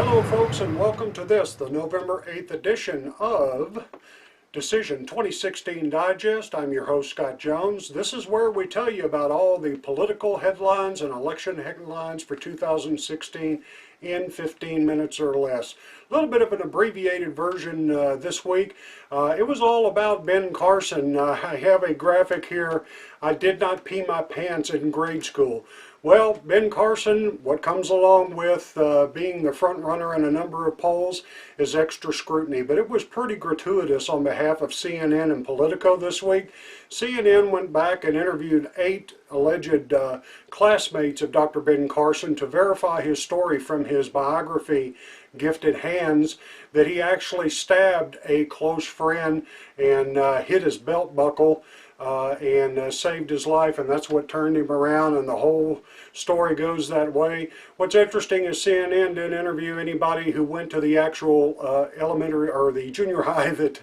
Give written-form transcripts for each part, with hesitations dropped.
Hello folks, and welcome to this, the November 8th edition of Decision 2016 Digest. I'm your host, Scott Jones. This is where we tell you about all the political headlines and election headlines for 2016 in 15 minutes or less. A little bit of an abbreviated version this week. It was all about Ben Carson. I have a graphic here. I did not pee my pants in grade school. Well, Ben Carson, what comes along with being the front runner in a number of polls is extra scrutiny, but it was pretty gratuitous on behalf of CNN and Politico this week. CNN went back and interviewed 8 alleged classmates of Dr. Ben Carson to verify his story from his biography, Gifted Hands, that he actually stabbed a close friend and hit his belt buckle and saved his life, and that's what turned him around, and the whole story goes that way. What's interesting is CNN didn't interview anybody who went to the actual elementary or the junior high that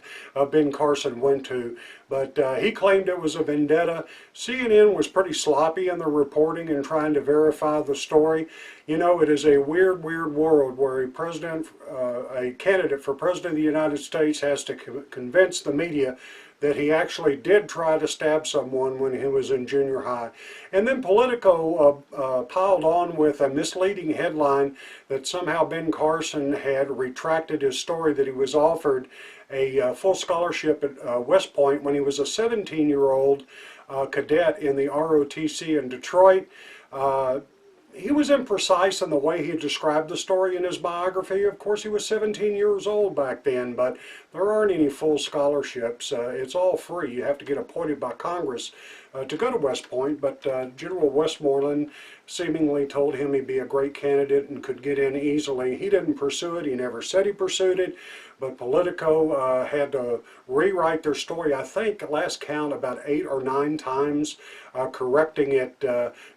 Ben Carson went to, but he claimed it was a vendetta. CNN was pretty sloppy in the reporting and trying to verify the story. You know, it is a weird world where a candidate for president of the United States has to convince the media that he actually did try to stab someone when he was in junior high. And then Politico piled on with a misleading headline that somehow Ben Carson had retracted his story that he was offered a full scholarship at West Point when he was a 17-year-old cadet in the ROTC in Detroit. He was imprecise in the way he described the story in his biography. Of course, he was 17 years old back then, but there aren't any full scholarships. It's all free. You have to get appointed by Congress to go to West Point, but General Westmoreland seemingly told him he'd be a great candidate and could get in easily. He didn't pursue it. He never said he pursued it, but Politico had to rewrite their story, I think, at last count, about 8 or 9 times, correcting it,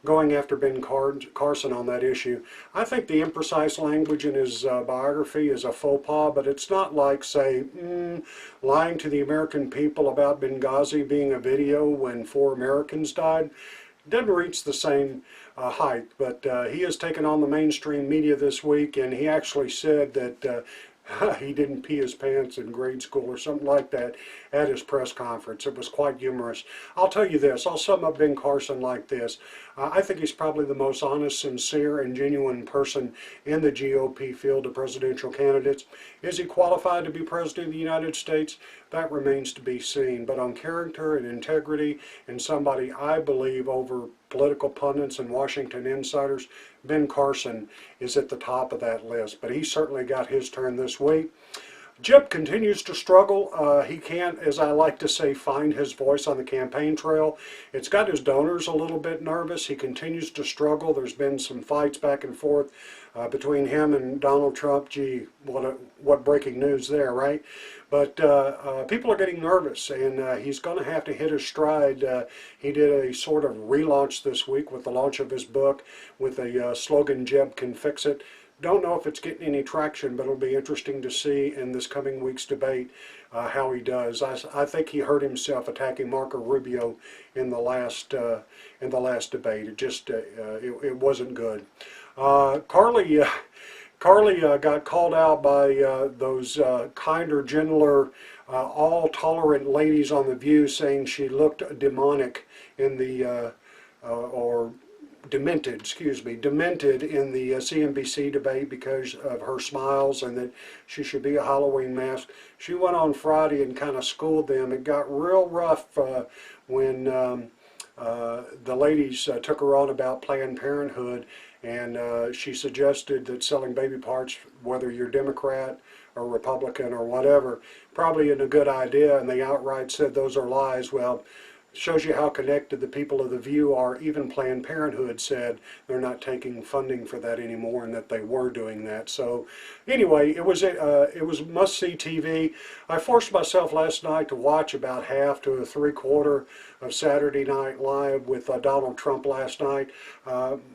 going after Ben Carson on that issue. I think the imprecise language in his biography is a faux pas, but it's not like, say, lying to the American people about Benghazi being a video when 4 Americans died. Didn't reach the same height, but he has taken on the mainstream media this week, and he actually said that he didn't pee his pants in grade school or something like that at his press conference. It was quite humorous. I'll tell you this, I'll sum up Ben Carson like this. I think he's probably the most honest, sincere, and genuine person in the GOP field of presidential candidates. Is he qualified to be president of the United States? That remains to be seen. But on character and integrity, and somebody I believe over political pundits and Washington insiders, Ben Carson is at the top of that list. But he certainly got his turn this week. Jeb continues to struggle. He can't, as I like to say, find his voice on the campaign trail. It's got his donors a little bit nervous. He continues to struggle. There's been some fights back and forth between him and Donald Trump. Gee, what breaking news there, right? But people are getting nervous, and he's going to have to hit his stride. He did a sort of relaunch this week with the launch of his book with a slogan, Jeb Can Fix It. Don't know if it's getting any traction, but it'll be interesting to see in this coming week's debate how he does. I think he hurt himself attacking Marco Rubio in the last debate. It just it wasn't good. Carly got called out by those kinder, gentler, all-tolerant ladies on The View, saying she looked demonic in the demented in the CNBC debate because of her smiles and that she should be a Halloween mask. She went on Friday and kind of schooled them. It got real rough when the ladies took her on about Planned Parenthood, and she suggested that selling baby parts, whether you're Democrat or Republican or whatever, probably isn't a good idea, and they outright said those are lies. Well, shows you how connected the people of The View are. Even Planned Parenthood said they're not taking funding for that anymore, and that they were doing that. So anyway, it was must-see TV. I forced myself last night to watch about half to 3/4 of Saturday Night Live with Donald Trump last night.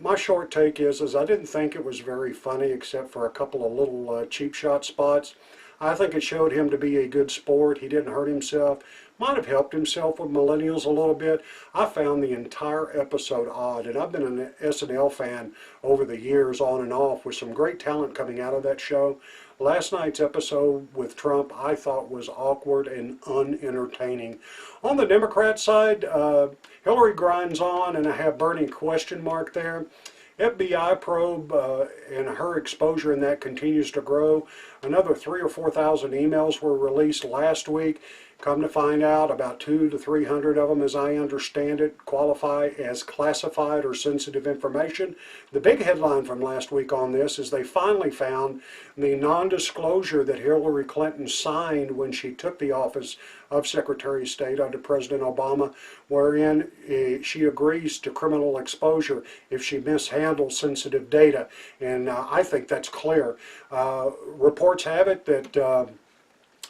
My short take is I didn't think it was very funny, except for a couple of little cheap shot spots. I think it showed him to be a good sport. He didn't hurt himself. Might have helped himself with millennials a little bit. I found the entire episode odd, and I've been an SNL fan over the years on and off with some great talent coming out of that show. Last night's episode with Trump I thought was awkward and unentertaining. On the Democrat side, Hillary grinds on, and I have Bernie question mark there. FBI probe and her exposure in that continues to grow. Another 3,000 or 4,000 emails were released last week. Come to find out, about 200 to 300 of them, as I understand it, qualify as classified or sensitive information. The big headline from last week on this is they finally found the non-disclosure that Hillary Clinton signed when she took the office of Secretary of State under President Obama, wherein she agrees to criminal exposure if she mishandles sensitive data. And I think that's clear. Reports have it that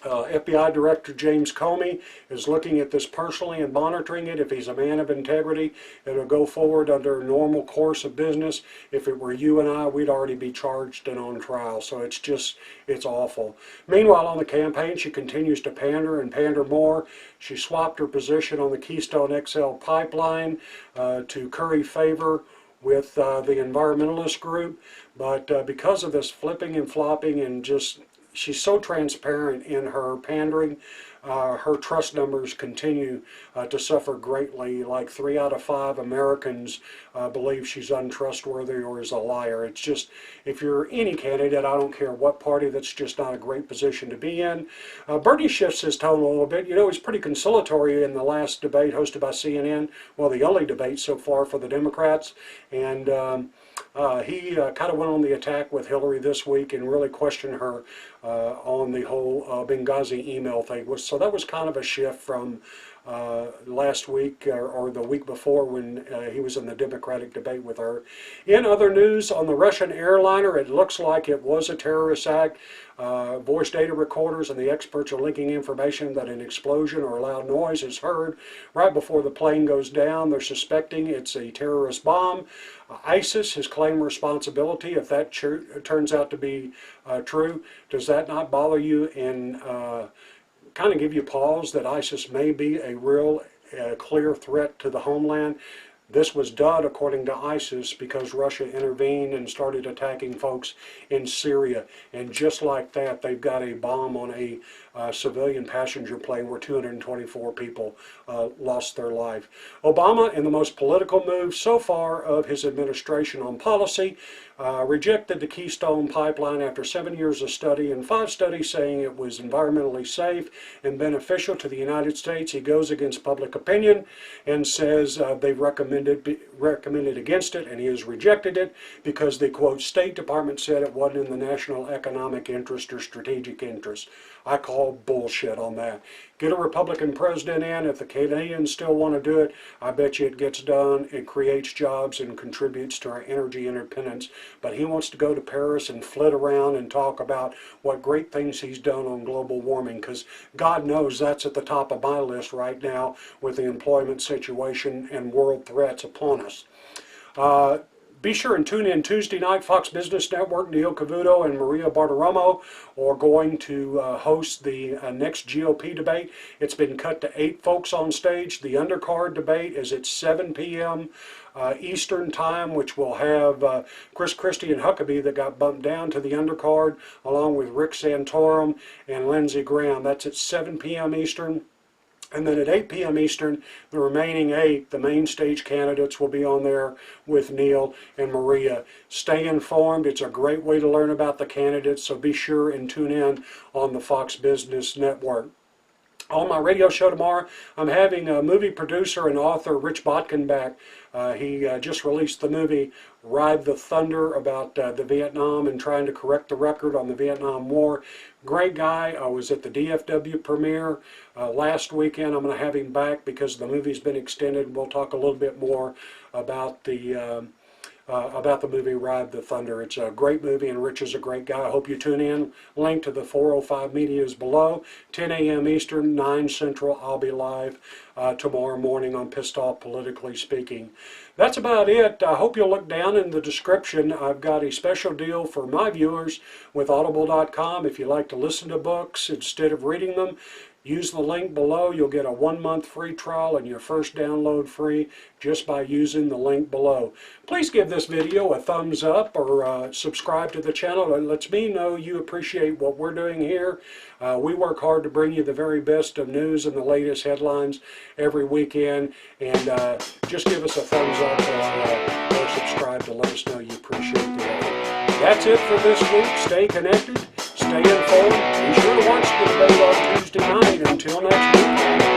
FBI Director James Comey is looking at this personally and monitoring it. If he's a man of integrity, it'll go forward under a normal course of business. If it were you and I, we'd already be charged and on trial. So it's awful. Meanwhile, on the campaign, she continues to pander and pander more. She swapped her position on the Keystone XL pipeline to curry favor with the environmentalist group. But because of this flipping and flopping and just she's so transparent in her pandering, her trust numbers continue to suffer greatly. Like 3 out of 5 Americans believe she's untrustworthy or is a liar. It's just, if you're any candidate, I don't care what party, that's just not a great position to be in. Bernie shifts his tone a little bit. You know, he's pretty conciliatory in the last debate hosted by CNN. Well, the only debate so far for the Democrats. And he kind of went on the attack with Hillary this week and really questioned her on the whole Benghazi email thing. So that was kind of a shift from last week or the week before when he was in the Democratic debate with her. In other news, on the Russian airliner, it looks like it was a terrorist act. Voice data recorders and the experts are linking information that an explosion or loud noise is heard right before the plane goes down. They're suspecting it's a terrorist bomb. ISIS has claimed responsibility if that turns out to be true. Does that not bother you and kind of give you pause that ISIS may be a real clear threat to the homeland? This was done, according to ISIS, because Russia intervened and started attacking folks in Syria. And just like that, they've got a bomb on a civilian passenger plane where 224 people lost their life. Obama, in the most political move so far of his administration on policy, rejected the Keystone Pipeline after 7 years of study and 5 studies saying it was environmentally safe and beneficial to the United States. He goes against public opinion and says they've recommended against it, and he has rejected it because the, quote, State Department said it wasn't in the national economic interest or strategic interest. I call bullshit on that. Get a Republican president in. If the Canadians still want to do it, I bet you it gets done. It creates jobs and contributes to our energy independence. But he wants to go to Paris and flit around and talk about what great things he's done on global warming, because God knows that's at the top of my list right now with the employment situation and world threats upon us. Be sure and tune in Tuesday night. Fox Business Network, Neil Cavuto and Maria Bartiromo are going to host the next GOP debate. It's been cut to 8 folks on stage. The undercard debate is at 7 p.m. Eastern time, which will have Chris Christie and Huckabee that got bumped down to the undercard, along with Rick Santorum and Lindsey Graham. That's at 7 p.m. Eastern. And then at 8 p.m. Eastern, the remaining 8, the main stage candidates, will be on there with Neil and Maria. Stay informed. It's a great way to learn about the candidates, so be sure and tune in on the Fox Business Network. On my radio show tomorrow, I'm having movie producer and author Rich Botkin back. He just released the movie Ride the Thunder about the Vietnam and trying to correct the record on the Vietnam War. Great guy. I was at the DFW premiere last weekend. I'm going to have him back because the movie's been extended. We'll talk a little bit more about the about the movie Ride the Thunder. It's a great movie, and Rich is a great guy. I hope you tune in. Link to the 405 media is below. 10 a.m. Eastern, 9 Central. I'll be live tomorrow morning on Pissed Off Politically Speaking. That's about it. I hope you'll look down in the description. I've got a special deal for my viewers with Audible.com. If you like to listen to books instead of reading them, use the link below. You'll get a 1-month free trial and your first download free just by using the link below. Please give this video a thumbs up or subscribe to the channel. It lets me know you appreciate what we're doing here. We work hard to bring you the very best of news and the latest headlines every weekend. And just give us a thumbs up or subscribe to let us know you appreciate the effort. That's it for this week. Stay connected. Stay informed. Be sure to watch the debate on Tuesday night. Until next week.